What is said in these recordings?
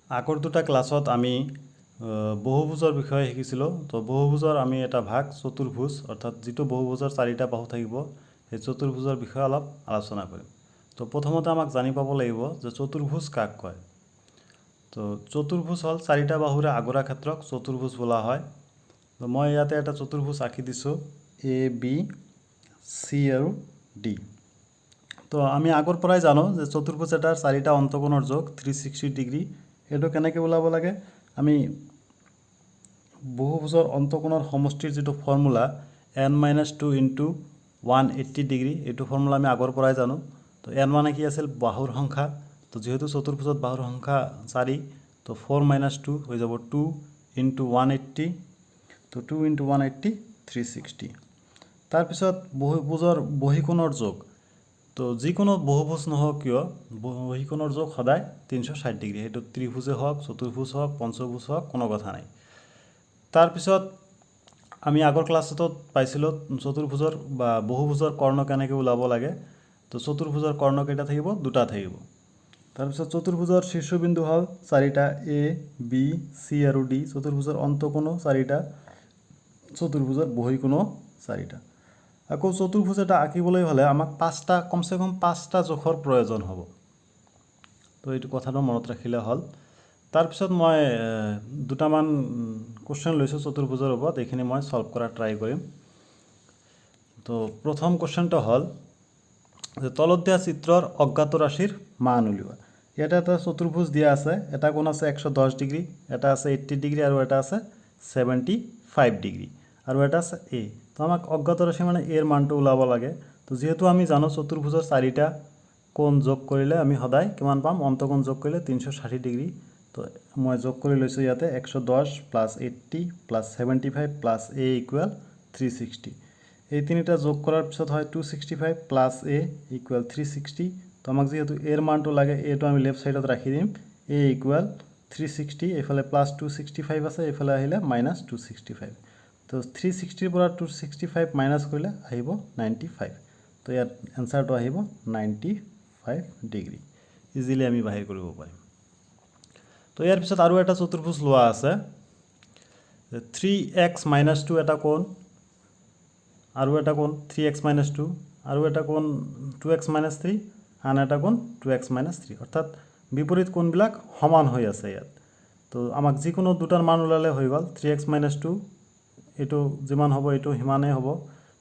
আগৰ দুটা ক্লাছত আমি বহুভুজৰ বিষয়ে শিকিছিলোঁ। তো বহুভুজৰ আমি এটা ভাগ চতুৰ্ভুজ, অৰ্থাৎ যিটো বহুভুজৰ চাৰিটা বাহু থাকিব সেই চতুৰ্ভুজৰ বিষয়ে অলপ আলোচনা কৰিম। তো প্ৰথমতে আমাক জানি পাব লাগিব যে চতুৰ্ভুজ কাক কয়। তো চতুৰ্ভুজ হ'ল চাৰিটা বাহুৰে আগুৰা ক্ষেত্ৰক চতুৰ্ভুজ বোলা হয়। তো মই ইয়াতে এটা চতুৰ্ভুজ আঁকি দিছোঁ, এ বি চি আৰু ডি। তো আমি আগৰ পৰাই জানো যে চতুৰ্ভুজ এটাৰ চাৰিটা অন্তকোণৰ যোগ 360 ডিগ্ৰী। এইটো কেনেকৈ ওলাব লাগে? আমি বহুভুজৰ অন্তকোণৰ সমষ্টিৰ যিটো ফৰ্মুলা n-2 ইনটু 180 ডিগ্ৰী, এইটো ফৰ্মুলা আমি আগৰ পৰাই জানো। তো n মানে কি আছিল? বাহুৰ সংখ্যা। তো যিহেতু চতুৰ্ভুজত বাহুৰ সংখ্যা 4, তো 4 - 2 হৈ যাব 2 ইনটু 180। তো 2 ইনটু 180 360। তাৰপিছত বহুভুজৰ বহিকোণৰ যোগ। তো যিকোনো বহুভুজ নহওক কিয় বহিকোণৰ যোগ সদায় 360 ডিগ্ৰী। সেইটো ত্ৰিভুজে হওক, চতুৰ্ভুজ হওক, পঞ্চভুজ হওক, কোনো কথা নাই। তাৰপিছত আমি আগৰ ক্লাছটোত পাইছিলোঁ চতুৰ্ভুজৰ বা বহুভুজৰ কৰ্ণ কেনেকৈ ওলাব লাগে। তো চতুৰ্ভুজৰ কৰ্ণ কেইটা থাকিব? দুটা থাকিব। তাৰপিছত চতুৰ্ভুজৰ শীৰ্ষবিন্দু হ'ল চাৰিটা, এ বি চি আৰু ডি। চতুৰ্ভুজৰ অন্তকোণো চাৰিটা, চতুৰ্ভুজৰ বহিকোণো চাৰিটা। আকৌ চতুৰ্ভুজ এটা আঁকিবলৈ হ'লে আমাক কমচে কম পাঁচটা জোখৰ প্ৰয়োজন হ'ব। তো এইটো কথাটো মনত ৰাখিলে হ'ল। তাৰপিছত মই দুটামান কুৱেশ্যন লৈছোঁ চতুৰ্ভুজৰ ওপৰত, এইখিনি মই সলভ কৰাৰ ট্ৰাই কৰিম। তো প্ৰথম কুৱেশ্যনটো হ'ল যে তলত দিয়া চিত্ৰৰ অজ্ঞাত ৰাশিৰ মান উলিওৱা। ইয়াতে এটা চতুৰ্ভুজ দিয়া আছে, এটা কোণ আছে 110 ডিগ্ৰী, এটা আছে 80 ডিগ্ৰী আৰু এটা আছে 75 ডিগ্ৰী আৰু এটা আছে এ। তো আমাক অজ্ঞাত ৰাশি মানে এৰ মানটো ওলাব লাগে। তো যিহেতু আমি জানো চতুৰ্ভুজৰ চাৰিটা কোণ যোগ কৰিলে আমি সদায় কিমান পাম? অন্তকোণ যোগ কৰিলে 360 ডিগ্ৰী। তো মই যোগ কৰি লৈছোঁ ইয়াতে 110 plus 80 plus 75 plus a equal 360। এই তিনিটা যোগ কৰাৰ পিছত হয় 265 প্লাছ এ ইকুৱেল 360। তো আমাক যিহেতু এৰ মানটো লাগে, এটো আমি লেফ্ট ছাইডত ৰাখি দিম, এ ইকুৱেল 360। এইফালে প্লাছ 265 আছে, এইফালে আহিলে মাইনাছ 265। তো 360ৰ পৰা 265 মাইনাছ কৰিলে আহিব 95। তো ইয়াত এনচাৰটো আহিব 95 ডিগ্ৰী। ইজিলি আমি বাহিৰ কৰিব পাৰিম। তো ইয়াৰ পিছত আৰু এটা চতুৰ্ভুজ লোৱা আছে, 3x - 2 এটা কোণ, আৰু এটা কোণ 3x - 2, আৰু এটা কোণ 2x - 3, আন এটা কোণ 2x - 3, অৰ্থাৎ বিপৰীত কোণবিলাক সমান হৈ আছে ইয়াত। তো আমাক যিকোনো দুটাৰ মান ওলালে হৈ গ'ল। 3x - 2 এইটো যিমান হ'ব এইটো সিমানেই হ'ব,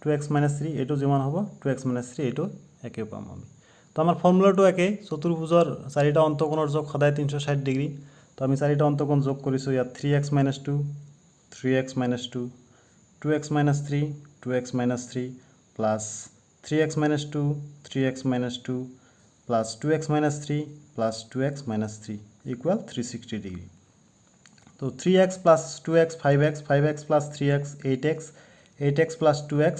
2x - 3 এইটো যিমান হ'ব 2x - 3 এইটো একে পাম আমি। তো আমাৰ ফৰ্মুলাটো একেই, চতুৰ্ভুজৰ চাৰিটা অন্তকোণৰ যোগ সদায় 360 ডিগ্ৰী। তো আমি চাৰিটা অন্তকোণ যোগ কৰিছোঁ ইয়াত 3x - 2, 3x - 2, 2x - 3, 2x - 3 plus 3x - 2, 3x - 2 plus 2x - 3 plus 2x - 3 equal 360 degree. তো 3x plus 2x 5x, 5x plus 3x 8x, 8x plus 2x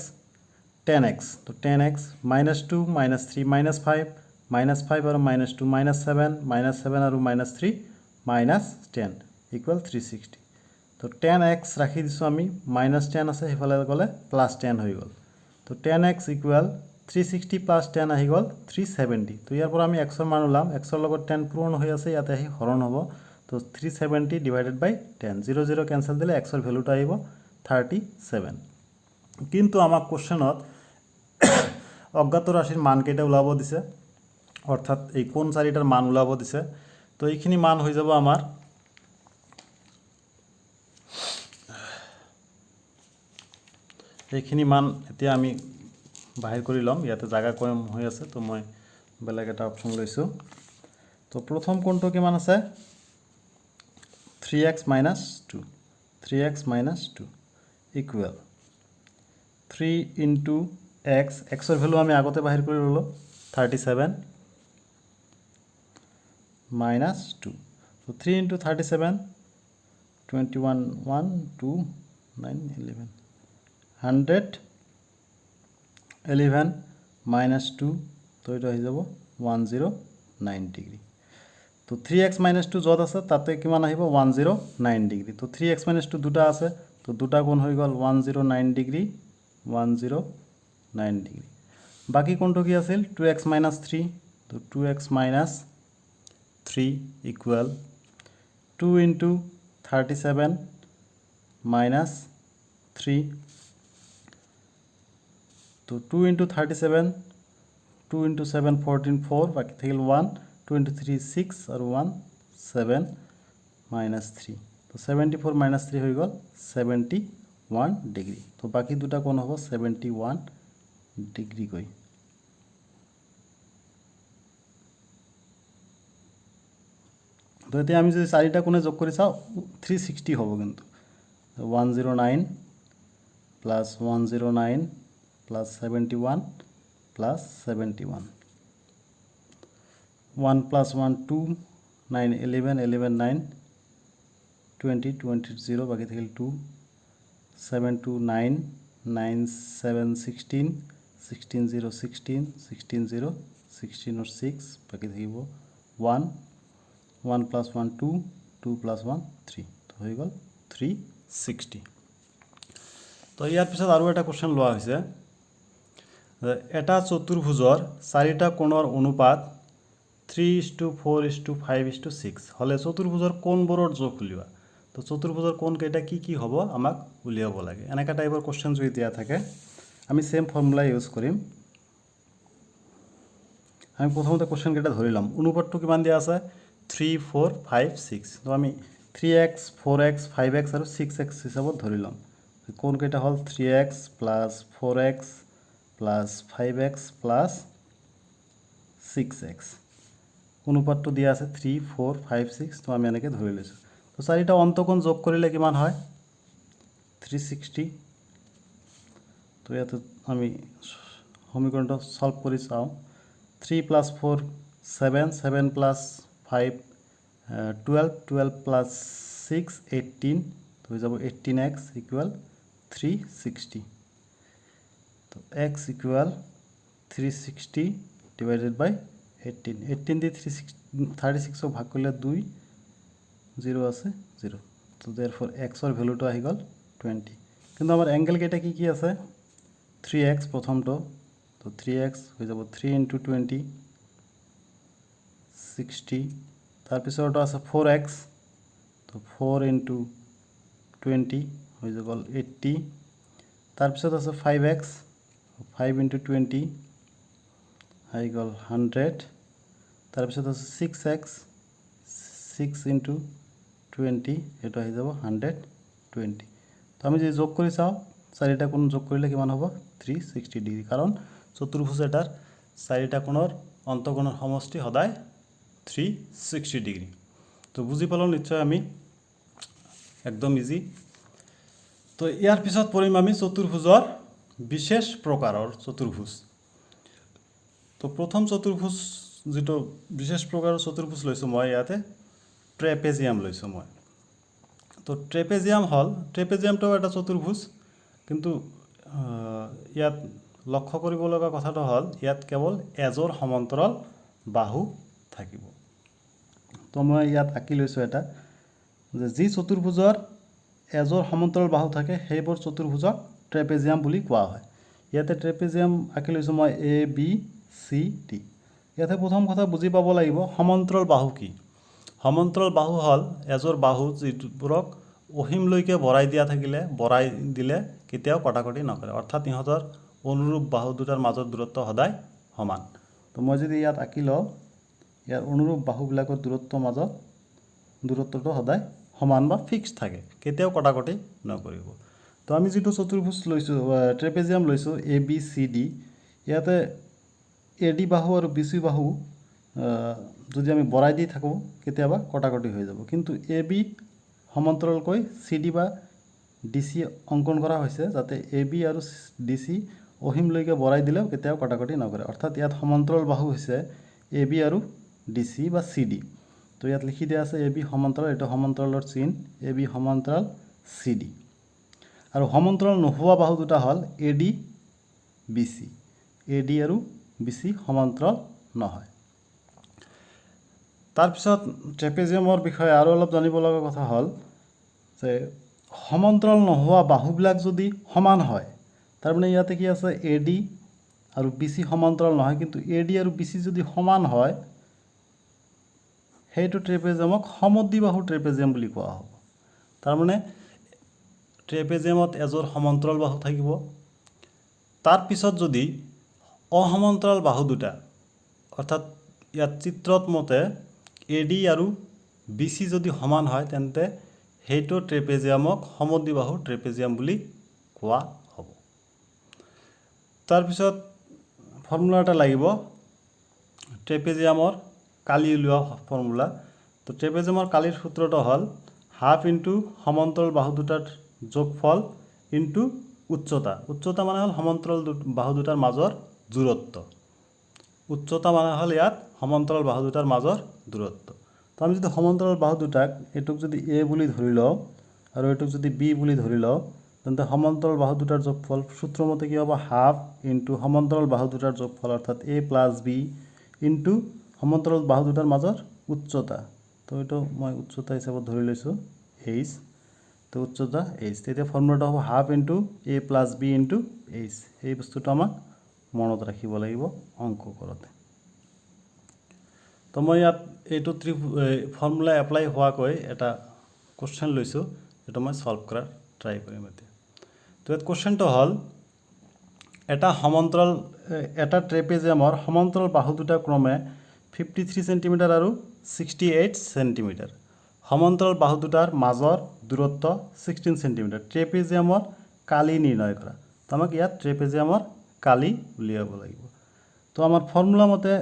10x। তো 10x -2 -3 -5, -5 আৰু -2 -7, -7 আৰু -3 -10 ইকুৱেল 360। তো 10x ৰাখি দিছোঁ আমি, -10 আছে, সেইফালে গ'লে +10 হৈ গ'ল। তো 10x ইকুৱেল 360 প্লাছ 10 আহি গ'ল 370। তো ইয়াৰ পৰা আমি xৰ মান ওলাম, xৰ লগত 10 পূৰণ হৈ আছে, ইয়াতে আহি হৰণ হ'ব। তো 370 ডিভাইডেড বাই 10, 0 0 কেঞ্চেল দিলে xৰ ভেলুটো আহিব 37। কিন্তু আমাক কুৱেশ্যনত অজ্ঞাত ৰাশিৰ মানকেইটা ওলাব দিছে, অৰ্থাৎ এই কোণ চাৰিটাৰ মান ওলাব দিছে। তো এইখিনি মান হৈ যাব আমাৰ এইখিনি মান এতিয়া আমি বাহিৰ কৰি ল'ম। ইয়াতে জাগা কম হৈ আছে, তো মই বেলেগ এটা অপশ্যন লৈছোঁ। তো প্ৰথম কোণটো কিমান আছে? 3x - 2, 3x - 2 equal 3 into x, xৰ ভেলু আমি আগতে বাহিৰ কৰি ল'লোঁ 37 -2। তো 3 ইনটু 37 21 1 2 9 11 111 -2, তো এইটো আহি যাব 109 ডিগ্ৰী। তো 3x - 2 য'ত আছে তাতে কিমান আহিব? 109 ডিগ্ৰী। তো 3x - 2 দুটা আছে, তো দুটা কোণ হৈ গ'ল 109 ডিগ্ৰী, 109 ডিগ্ৰী। বাকী কোণটো কি আছিল? 2x - 3, তো 2x - 3 ইকুৱেল 2 into 37 minus 3 তো 2 into 37 2 into 7 14 4 বাকি থাকিল 1 2 into 3 6 আর 1 7 minus 3 তো 74 minus 3 হয়ে গেল 71 ডিগ্রি তো বাকি দুটা কোণ হব 71 ডিগ্রি কই তো এতে আমি যদি চারিটা কোণে যোগ করে চাও 360 হব কিন্তু 109 plus 109 plus 71 plus 71 1 plus 1 2 9 11 11 9 20 20 0 বাকি থাকিল 2 7 2 9 9 7 16 16 0 16 16 0 16 or 6 বাকি থাকিব 1 1 plus 1 2 2 plus 1 3 তো হয়ে গেল 360 তো ইয়ার পিছত আৰু এটা কোশ্চেন লোৱা হৈছে এটা চতুৰ্ভুজৰ চাৰিটা কোণৰ অনুপাত 3:4:5:6 হলে চতুৰ্ভুজৰ কোণবোৰৰ যোগ উলিওৱা তো চতুৰ্ভুজৰ কোণ কেইটা কি হ'ব আমাক উলিয়াব লাগে এনেকা টাইপৰ কোশ্চেন যদি দিয়া থাকে আমি সেম ফৰ্মুলা ইউজ কৰিম আমি প্ৰথমতে কোশ্চেন কেইটা ধৰিলাম অনুপাতটো কিমান দিয়া আছে 3 4 5 6 তো আমি 3x 4x 5x আৰু 6x হিচাপত ধৰিলাম কোণ কেইটা হল 3x plus 4x plus 5x plus 6x অনুপাতটো দিয়া আছে 3 4 5 6 তো আমি এনেকে ধৰি লৈছো তো চাৰিটা অন্তকোণ যোগ কৰিলে কিমান হয় 360 তো ইয়াতে আমি সমীকৰণটো সলভ কৰি চাও 3 plus 4 7 7 plus 5 12 12 plus 6 18 তো হৈ যাব 18x equal 360 তো x equal 360 divided by 18 18 দিয়ে 36 ভাগ করলে 2 0 আছে 0 তো therefore x এর ভ্যালুটা আহি গল 20 কিন্তু আমার অ্যাঙ্গেল কেটা কি আছে 3x প্রথমটো তো 3x হয়ে যাব 3 into 20 60 তার পিছৰটো আছে 4x তো 4 into 20 হয়ে যাব 80 তার পিছত আছে 5x 5 into 20 হয়ে গল 100 তার পিছত আছে 6x 6 into 20 এটা হয়ে যাব 120 তো আমি যদি যোগ কৰি চাও চাৰিটা কোণ যোগ কৰিলে কিমান হ'ব 360 ডিগ্ৰী কাৰণ চতুৰ্ভুজ এটাৰ চাৰিটা কোণৰ অন্তঃকোণৰ সমষ্টি সদায় 360 ডিগ্ৰী তো বুজি পালো নিশ্চয় আমি একদম ইজি তো ইয়াৰ পিছত পঢ়িম আমি চতুৰ্ভুজৰ বিশেষ প্ৰকাৰৰ চতুৰ্ভুজ তো প্ৰথম চতুৰ্ভুজ যেটো বিশেষ প্ৰকাৰৰ চতুৰ্ভুজ লৈছো মই ইয়াতে ট্ৰেপেজিয়াম লৈছো মই তো ট্ৰেপেজিয়াম হল ট্ৰেপেজিয়ামটো এটা চতুৰ্ভুজ কিন্তু ইয়াত লক্ষ্য কৰিব লগা কথাটো হল ইয়াত কেৱল এজৰ সমান্তৰাল বাহু থাকিব তো মই ইয়াত আঁকি লৈছো এটা যে যি চতুৰ্ভুজৰ এজৰ সমান্তৰাল বাহু থাকে সেইবোৰ চতুৰ্ভুজক ট্ৰেপেজিয়াম বুলি কোৱা হয় ইয়াতে ট্ৰেপেজিয়াম আঁকি লৈছো মই এ বি সি ডি ইয়াতে প্ৰথম কথা বুজি পাব লাগিব সমান্তৰাল বাহু কি সমান্তৰাল বাহু হল এজৰ বাহু যিবোৰক অহিমলৈকে বৰাই দিয়া থাকিলে বৰাই দিলে কেতিয়াও কটাকটি নকৰে অৰ্থাৎ ইহঁতৰ অনুৰূপ বাহু দুটাৰ মাজৰ দূৰত্ব সদায় সমান তো মই যদি ইয়াত আঁকি লওঁ ইয়াৰ অনুৰূপ বাহুবিলাকৰ দূৰত্বৰ মাজত দূৰত্বটো সদায় সমান বা ফিক্স থাকে কেতিয়াও কটাকটি নকৰিব তো আমি যেটো চতুৰ্ভুজ লৈছো ট্ৰেপেজিয়াম লৈছো এ বি সি ডি ইয়াতে এডি বাহু আৰু বিসি বাহু যদি আমি বৰাই দি থাকো কেতিয়াবা কটাকটি হৈ যাব কিন্তু এ বি সমান্তৰালকৈ সিডি বা ডিসি অঙ্কন কৰা হৈছে যাতে এ বি আৰু ডিসি অহিমলৈকে বৰাই দিলেও কেতিয়াও কটাকটি নকৰে অৰ্থাৎ ইয়াত সমান্তৰাল বাহু হৈছে এ বি আৰু ডিসি বা সিডি তো ইয়াত লিখি দিয়া আছে এ বি সমান্তৰাল এটা সমান্তৰালৰ চিন এ বি সমান্তৰাল সিডি আৰু সমান্তৰাল নোহোৱা বাহু দুটা হল এডি বিসি এডি আৰু বিসি সমান্তৰাল নহয় তাৰ পিছত ট্ৰেপেজিয়ামৰ বিষয়ে আৰু অলপ জানিব লগা কথা হল যে সমান্তৰাল নোহোৱা বাহুবিলাক যদি সমান হয় তাৰ মানে ইয়াতে কি আছে এডি আৰু বিসি সমান্তৰাল নহয় কিন্তু এডি আৰু বিসি যদি সমান হয় সেইটো ট্ৰেপেজিয়ামক সমদ্বিবাহু ট্ৰেপেজিয়াম বুলি কোৱা হ'ব। তাৰমানে ট্ৰেপেজিয়ামত এযোৰ সমান্তৰাল বাহু থাকিব, তাৰ পিছত যদি অসমান্তৰাল বাহু দুটা, অৰ্থাৎ ইয়াত চিত্ৰত মতে AD আৰু BC যদি সমান হয় তেন্তে সেইটো ট্ৰেপেজিয়ামক সমদ্বিবাহু ট্ৰেপেজিয়াম বুলি কোৱা হ'ব। তাৰপিছত ফৰ্মুলা এটা লাগিব ট্ৰেপেজিয়ামৰ কালি উলিওৱা ফৰ্মুলা। তো ট্ৰেপেজিয়ামৰ কালিৰ সূত্ৰটো হ'ল হাফ ইনটু সমান্তৰাল বাহু দুটাৰ যোগফল ইনটু উচ্চতা। উচ্চতা মানে হ'ল সমান্তৰাল বাহু দুটাৰ মাজৰ দূৰত্ব। উচ্চতা মানে হ'ল ইয়াত সমান্তৰাল বাহু দুটাৰ মাজৰ দূৰত্ব। তো আমি যদি সমান্তৰাল বাহু দুটাক এইটোক যদি A বুলি ধৰি লওঁ আৰু এইটোক যদি B বুলি ধৰি লওঁ তেন্তে সমান্তৰাল বাহু দুটাৰ যোগফল সূত্ৰমতে কি হ'ব হাফ ইনটু সমান্তৰাল বাহু দুটাৰ যোগফল অৰ্থাৎ A প্লাছ B ইনটু সমান্তৰাল বাহু দুটাৰ মাজৰ উচ্চতা। তো এইটো মই উচ্চতা হিচাপত ধৰি লৈছোঁ H। তো উচ্চতা H। তেতিয়া ফৰ্মুলাটো হ'ব half into A plus B into H। এই বস্তুটো আমাক মনত ৰাখিব লাগিব অংক কৰোঁতে। তো মই ইয়াত এইটো ফৰ্মুলা এপ্লাই হোৱাকৈ এটা কুৱেশ্যন লৈছোঁ, এইটো মই সলভ কৰাৰ ট্ৰাই কৰিম এতিয়া। তো ইয়াত কুৱেশ্যনটো হ'ল এটা ট্ৰেপেজিয়ামৰ সমান্তৰাল বাহু দুটা ক্ৰমে 53 সেন্টিমিটাৰ আৰু 68 সেন্টিমিটাৰ। সমান্তৰাল বাহু দুটাৰ মাজৰ দূৰত্ব 16 সেন্টিমিটাৰ। ট্ৰেপেজিয়ামৰ কালি নিৰ্ণয় কৰা। তো আমাক ইয়াত ট্ৰেপেজিয়ামৰ কালি উলিয়াব লাগিব। তো আমাৰ ফৰ্মুলা মতে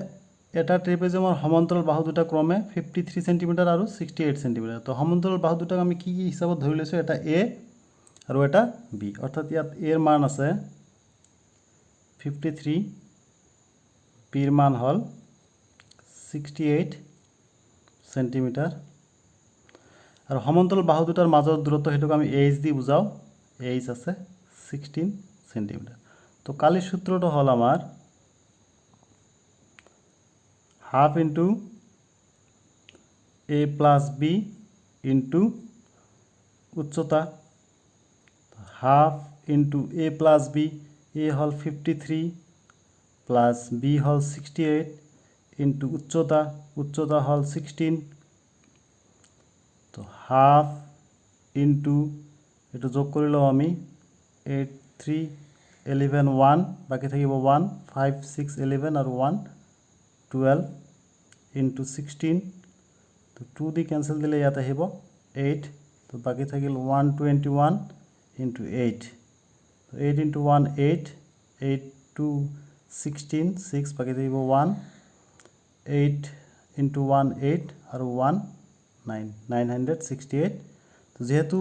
এটা ট্ৰেপেজিয়ামৰ সমান্তৰাল বাহু দুটা ক্ৰমে 53 সেন্টিমিটাৰ আৰু 68 সেন্টিমিটাৰ। তো সমান্তৰাল বাহু দুটাক আমি কি হিচাপত ধৰি লৈছোঁ, এটা A আৰু এটা B। অৰ্থাৎ ইয়াত A ৰ মান আছে 53, B ৰ মান হ'ল 68 সেন্টিমিটাৰ আৰু সমান্তৰাল বাহু দুটাৰ মাজৰ দূৰত্ব সেইটোক আমি H দি বুজাওঁ। H আছে 16 সেন্টিমিটাৰ। তো কালিৰ সূত্ৰটো হ'ল আমাৰ half into A plus B into উচ্চতা। Half into A plus B, A হ'ল 53 প্লাছ B হ'ল 68 ইনটু উচ্চতা। উচ্চতা হ'ল 16। তো হাফ ইনটু এইটো যোগ কৰি লওঁ আমি 8, 3, 11, 1 বাকী থাকিব 1, 5, 6, 11 আৰু 1, 12 ইনটু 16। তো 2 দি কেঞ্চেল দিলে ইয়াত আহিব 8। তো বাকী থাকিল 121 ইনটু 8। তো 8 ইনটু 1 8, 8 2 16, 6 বাকী থাকিব 1, 8 ইনটু 1 8 আৰু 1 9, 968। তো যেহেতু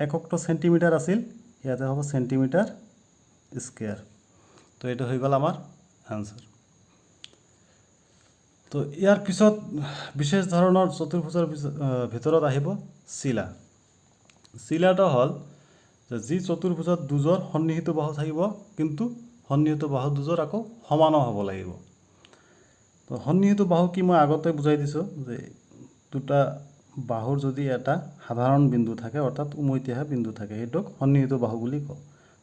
এককটো সেন্টিমিটাৰ আছিল ইয়াতে হ'ব সেন্টিমিটাৰ স্কোয়াৰ। তো এইটো হৈ গ'ল আমাৰ আনসাৰ। তো ইয়াৰ পিছত বিশেষ ধৰণৰ চতুৰ্ভুজৰ ভিতৰত আহিব চিলা। চিলাটো হ'ল যে যি চতুৰ্ভুজত দুজোৰ সন্নিহিত বাহু থাকিব কিন্তু সন্নিহিত বাহু দুজোৰ আকৌ সমানো হ'ব লাগিব। তো সন্নিহিত বাহু কি মই আগতে বুজাই দিছোঁ যে দুটা বাহুৰ যদি এটা সাধাৰণ বিন্দু থাকে অৰ্থাৎ উমৈহতীয়া বিন্দু থাকে সেইটোক সন্নিহিত বাহু বুলি কওঁ।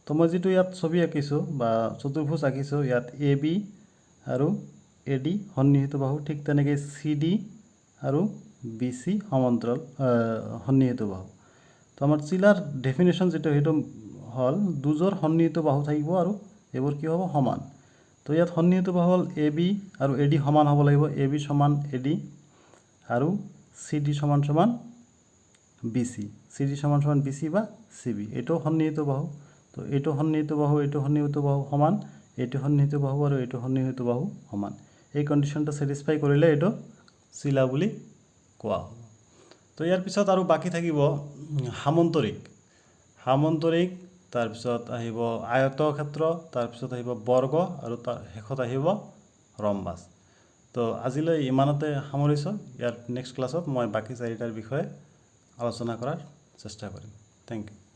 তো মই যিটো ইয়াত ছবি আঁকিছোঁ বা চতুৰ্ভুজ আঁকিছোঁ ইয়াত AB আৰু AD সন্নিহিত বাহু, ঠিক তেনেকৈ CD আৰু BC সমান্তৰাল সন্নিহিত বাহু। তো আমাৰ চিলাৰ ডেফিনেশ্যন যিটো সেইটো হ'ল দুজোৰ সন্নিহিত বাহু থাকিব আৰু এইবোৰ কি হ'ব সমান। তো ইয়াত সন্নিহিত বাহু হ'ল AB আৰু AD সমান হ'ব লাগিব। AB সমান AD আৰু CD সমান সমান BC। CD সমান সমান BC বা CB। এইটোও সন্নিহিত বাহু। তো এইটো সন্নিহিত বাহু, এইটো সন্নিহিত বাহু সমান, এইটো সন্নিহিত বাহু আৰু এইটো সন্নিহিত বাহু সমান। এই কণ্ডিশ্যনটো ছেটিছফাই কৰিলে এইটো চিলা বুলি কোৱা হ'ব। তো ইয়াৰ পিছত আৰু বাকী থাকিব সামন্তৰিক। সামন্তৰিক তাৰপিছত আহিব আয়তক্ষেত্ৰ, তাৰপিছত আহিব বৰ্গ আৰু তাৰ শেষত আহিব ৰম্বাস। তো আজিলৈ ইমানতে সামৰিছোঁ। ইয়াৰ নেক্সট ক্লাছত মই বাকী চাৰিটাৰ বিষয়ে আলোচনা কৰাৰ চেষ্টা কৰিম। Thank U.